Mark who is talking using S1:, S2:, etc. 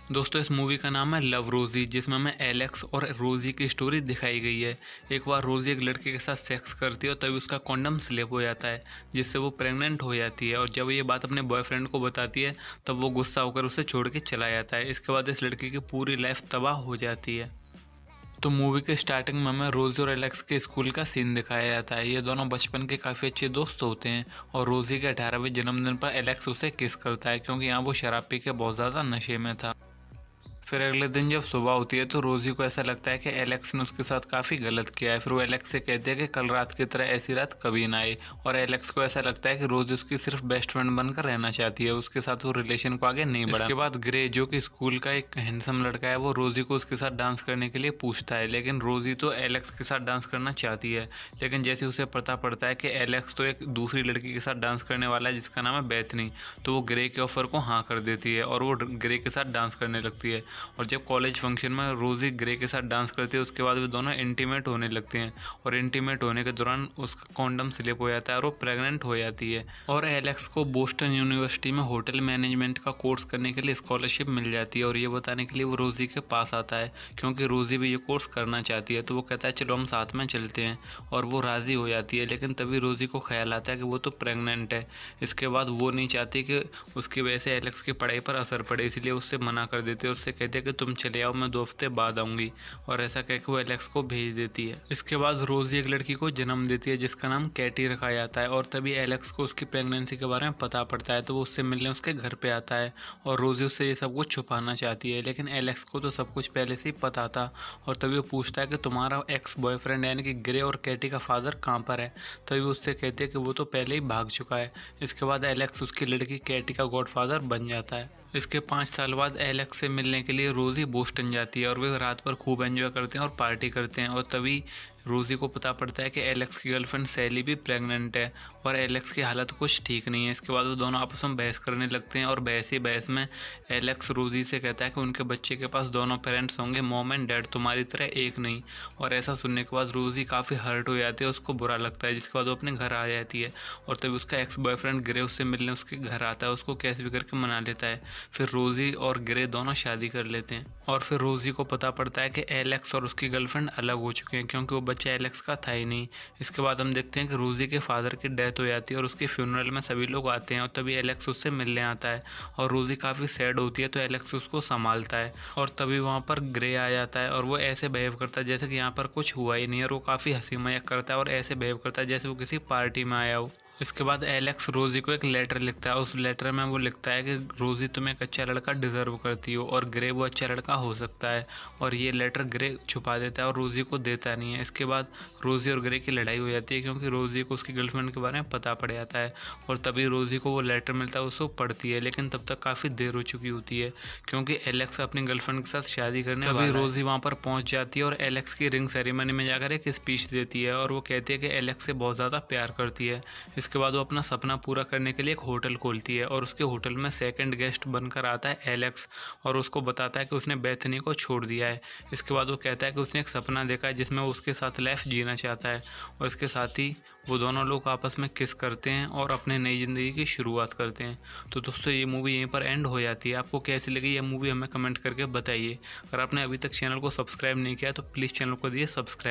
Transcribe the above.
S1: दोस्तों इस मूवी का नाम है लव रोज़ी, जिसमें हमें एलेक्स और रोज़ी की स्टोरी दिखाई गई है। एक बार रोज़ी एक लड़के के साथ सेक्स करती है और तभी उसका कॉन्डम स्लिप हो जाता है, जिससे वो प्रेग्नेंट हो जाती है। और जब ये बात अपने बॉयफ्रेंड को बताती है तब वो गुस्सा होकर उसे छोड़ के चला जाता है। इसके बाद इस लड़की की पूरी लाइफ तबाह हो जाती है। तो मूवी के स्टार्टिंग में हमें रोज़ी और एलेक्स के स्कूल का सीन दिखाया जाता है। ये दोनों बचपन के काफ़ी अच्छे दोस्त होते हैं और रोज़ी के 18वें जन्मदिन पर एलेक्स उसे किस करता है, क्योंकि यहाँ वो शराब पी के बहुत ज़्यादा नशे में था। फिर अगले दिन जब सुबह होती है तो रोज़ी को ऐसा लगता है कि एलेक्स ने उसके साथ काफ़ी गलत किया है। फिर वो एलेक्स से कहती है कि कल रात की तरह ऐसी रात कभी ना आए। और एलेक्स को ऐसा लगता है कि रोज़ी उसकी सिर्फ बेस्ट फ्रेंड बनकर रहना चाहती है, उसके साथ वो रिलेशन को आगे नहीं बढ़ा। इसके बाद ग्रे, जो कि स्कूल का एक हैंडसम लड़का है, वो रोज़ी को उसके साथ डांस करने के लिए पूछता है, लेकिन रोज़ी तो एलेक्स के साथ डांस करना चाहती है। लेकिन जैसे उसे पता पड़ता है कि एलेक्स तो एक दूसरी लड़की के साथ डांस करने वाला है जिसका नाम है बेथनी, तो वो ग्रे के ऑफर को हाँ कर देती है और वो ग्रे के साथ डांस करने लगती है। और जब कॉलेज फंक्शन में रोज़ी ग्रे के साथ डांस करती है, उसके बाद वे दोनों इंटीमेट होने लगते हैं और इंटीमेट होने के दौरान उसका कॉन्डम स्लिप हो जाता है और वो प्रेग्नेंट हो जाती है। और एलेक्स को बोस्टन यूनिवर्सिटी में होटल मैनेजमेंट का कोर्स करने के लिए स्कॉलरशिप मिल जाती है और ये बताने के लिए वो रोज़ी के पास आता है, क्योंकि रोज़ी भी ये कोर्स करना चाहती है। तो वो कहता है चलो हम साथ में चलते हैं, और वो राज़ी हो जाती है। लेकिन तभी रोज़ी को ख्याल आता है कि वो तो प्रेग्नेंट है। इसके बाद वो नहीं चाहती कि उसकी वजह से एलेक्स की पढ़ाई पर असर पड़े, इसलिए उससे मना कर देती है और उससे कहते हैं कि तुम चले आओ, मैं 2 हफ्ते बाद आऊँगी। और ऐसा कह के वो एलेक्स को भेज देती है। इसके बाद रोज़ी एक लड़की को जन्म देती है जिसका नाम कैटी रखा जाता है, और तभी एलेक्स को उसकी प्रेगनेंसी के बारे में पता पड़ता है, तो वो उससे मिलने उसके घर पे आता है और रोज़ी उससे ये सब कुछ छुपाना चाहती है। लेकिन एलेक्स को तो सब कुछ पहले से ही पता था। और तभी वो पूछता है कि तुम्हारा एक्स बॉयफ्रेंड यानी कि ग्रे और कैटी का फादर कहाँ पर है। तभी वो उससे कहते हैं कि वो तो पहले ही भाग चुका है। इसके बाद एलेक्स उसकी लड़की कैटी का गॉडफादर बन जाता है। इसके 5 साल बाद एलेक्स से मिलने के लिए रोज़ी बोस्टन जाती है और वे रात भर खूब एंजॉय करते हैं और पार्टी करते हैं। और तभी रोज़ी को पता पड़ता है कि एलेक्स की गर्लफ्रेंड सैली भी प्रेग्नेंट है और एलेक्स की हालत कुछ ठीक नहीं है। इसके बाद वो दोनों आपस में बहस करने लगते हैं और बहस ही बहस में एलेक्स रोज़ी से कहता है कि उनके बच्चे के पास दोनों पेरेंट्स होंगे, मॉम एंड डैड, तुम्हारी तरह एक नहीं। और ऐसा सुनने के बाद रोज़ी काफ़ी हर्ट हो जाती है, उसको बुरा लगता है। जिसके बाद वो अपने घर आ जाती है और तभी उसका एक्स बॉयफ्रेंड ग्रे उससे मिलने उसके घर आता है, उसको कैसे भी करके मना लेता है। फिर रोज़ी और ग्रे दोनों शादी कर लेते हैं और फिर रोज़ी को पता पड़ता है कि एलेक्स और उसकी गर्लफ्रेंड अलग हो चुके हैं, क्योंकि वो बच्चा एलेक्स का था ही नहीं। इसके बाद हम देखते हैं कि रोज़ी के फादर की डेथ हो जाती है और उसके फ्यूनरल में सभी लोग आते हैं और तभी एलेक्स उससे मिलने आता है और रोज़ी काफ़ी सैड होती है, तो एलेक्स उसको संभालता है। और तभी वहाँ पर ग्रे आ जाता है और वो ऐसे बिहेव करता है जैसे कि यहाँ पर कुछ हुआ ही नहीं है, और वो काफ़ी हंसी मजाक करता है और ऐसे बिहेव करता है जैसे वो किसी पार्टी में आया हो। इसके बाद एलेक्स रोज़ी को एक लेटर लिखता है। उस लेटर में वो लिखता है कि रोज़ी तुम एक अच्छा लड़का डिज़र्व करती हो और ग्रे वो अच्छा लड़का हो सकता है। और ये लेटर ग्रे छुपा देता है और रोज़ी को देता नहीं है। इसके बाद रोज़ी और ग्रे की लड़ाई हो जाती है, क्योंकि रोज़ी को उसकी गर्लफ्रेंड के बारे में पता पड़ जाता है। और तभी रोज़ी को वो लेटर मिलता है, उसको पढ़ती है, लेकिन तब तक काफ़ी देर हो चुकी होती है, क्योंकि एलेक्स अपनी गर्लफ्रेंड के साथ शादी करने वाला है। तभी रोज़ी वहाँ पर पहुँच जाती है और एलेक्स की रिंग सेरेमनी में जाकर एक स्पीच देती है और वो कहती है कि एलेक्स से बहुत ज़्यादा प्यार करती है। इसके बाद वो अपना सपना पूरा करने के लिए एक होटल खोलती है और उसके होटल में सेकंड गेस्ट बनकर आता है एलेक्स और उसको बताता है कि उसने बेथनी को छोड़ दिया है। इसके बाद वो कहता है कि उसने एक सपना देखा है जिसमें वो उसके साथ लाइफ जीना चाहता है, और इसके साथ ही वो दोनों लोग आपस में किस करते हैं और अपने नई ज़िंदगी की शुरुआत करते हैं। तो दोस्तों ये मूवी यहीं पर एंड हो जाती है। आपको कैसी लगी ये मूवी हमें कमेंट करके बताइए। अगर आपने अभी तक चैनल को सब्सक्राइब नहीं किया तो प्लीज़ चैनल को दिए सब्सक्राइब।